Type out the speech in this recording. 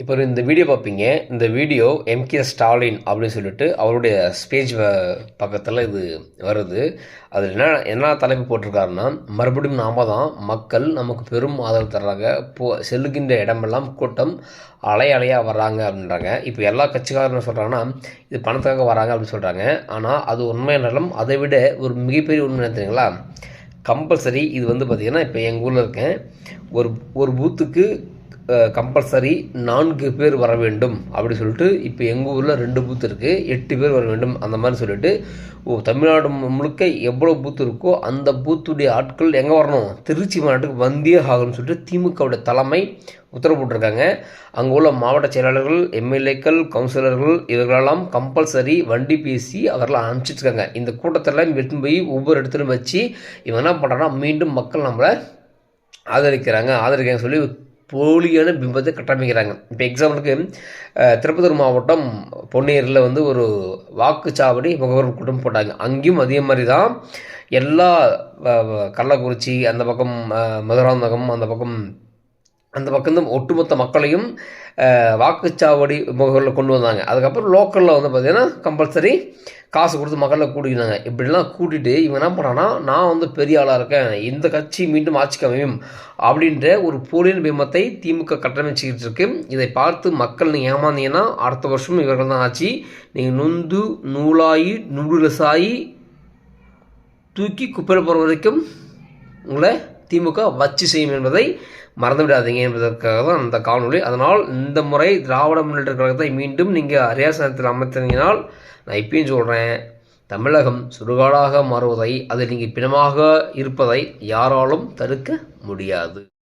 இப்போ இந்த வீடியோ பார்ப்பீங்க. இந்த வீடியோ எம்.கே. ஸ்டாலின் அப்படின்னு சொல்லிட்டு அவருடைய ஸ்பேஜ் பக்கத்தில் இது வருது. அதில் என்ன தலைப்பு போட்டிருக்காருன்னா, மறுபடியும் நாம தான் மக்கள் நமக்கு பெரும் ஆதரவு தர்றாங்க, செல்லுகின்ற இடமெல்லாம் கூட்டம் அலை அலையாக வர்றாங்க அப்படின்றாங்க. இப்போ எல்லா கட்சிக்காரரும் என்ன சொல்கிறாங்கன்னா, இது பணத்துக்காக வராங்க அப்படின்னு சொல்கிறாங்க. ஆனால் அது உண்மையானாலும் அதை விட ஒரு மிகப்பெரிய உண்மை என்ன தெரியுங்களா? கம்பல்சரி இது வந்து பார்த்திங்கன்னா, இப்போ எங்கள் ஊரில் இருக்கேன், ஒரு பூத்துக்கு கம்பல்சரி 4 பேர் வர வேண்டும் அப்படி சொல்லிட்டு இப்போ எங்கள் ஊரில் 2 பூத்து இருக்குது, 8 பேர் வர வேண்டும் அந்த மாதிரி சொல்லிட்டு தமிழ்நாடு முழுக்க எவ்வளோ பூத்து இருக்கோ அந்த பூத்துடைய ஆட்கள் எங்கே வரணும், திருச்சி மாநாட்டுக்கு வந்தே ஆகணும்னு சொல்லிட்டு திமுகவுடைய தலைமை உத்தரவு போட்டிருக்காங்க. அங்கே உள்ள மாவட்ட செயலாளர்கள், எம்எல்ஏக்கள், கவுன்சிலர்கள் இவர்களெல்லாம் கம்பல்சரி வண்டி பேசி அவரெல்லாம் அனுப்பிச்சிட்ருக்காங்க. இந்த கூட்டத்தெல்லாம் எடுத்துன்னு போய் ஒவ்வொரு இடத்துலையும் வச்சு இவங்க என்ன பண்ணுறாங்கன்னா மீண்டும் மக்கள் நம்மளை ஆதரிக்காங்க சொல்லி போலியான பிம்பத்தை கட்டமைக்கிறாங்க. இப்போ எக்ஸாம்பிளுக்கு திருப்பத்தூர் மாவட்டம் பொன்னேரியில் வந்து ஒரு வாக்குச்சாவடி முகவர் கூட்டம் போட்டாங்க. அங்கேயும் அதே மாதிரி தான் எல்லா கள்ளக்குறிச்சி அந்த பக்கம் மதுராந்தகம் அந்த பக்கம் ஒட்டுமொத்த மக்களையும் வாக்குச்சாவடி முகவரில் கொண்டு வந்தாங்க. அதுக்கப்புறம் லோக்கலில் வந்து பார்த்திங்கன்னா கம்பல்சரி காசு கொடுத்து மக்களை கூட்டிக்கிட்டாங்க. இப்படிலாம் கூட்டிகிட்டு இவங்க என்ன பண்ணான்னா, நான் வந்து பெரிய ஆளாக இருக்கேன், இந்த கட்சி மீண்டும் ஆட்சிக்கு அமையும் அப்படின்ற ஒரு போலியான பிம்பத்தை திமுக கட்டமைச்சிக்கிட்டு இருக்கு. இதை பார்த்து மக்கள் நீங்கள் ஏமாந்தீங்கன்னா அடுத்த வருஷம் இவர்கள் தான் ஆட்சி. நீங்கள் நொந்து நூலாகி நூடுலசாகி தூக்கி குப்பையில் போகிற வரைக்கும் உங்களை திமுக வச்சு செய்யும் என்பதை மறந்து விடாதீங்க என்பதற்காக தான் அந்த காணொலி. அதனால் இந்த முறை திராவிட முன்னேற்ற கழகத்தை மீண்டும் நீங்கள் அரியாசனத்தில் அமைத்தினால், நான் இப்பயும் சொல்கிறேன், தமிழகம் சுடுகாடாக மாறுவதை, அதில் நீங்கள் பிணமாக இருப்பதை யாராலும் தடுக்க முடியாது.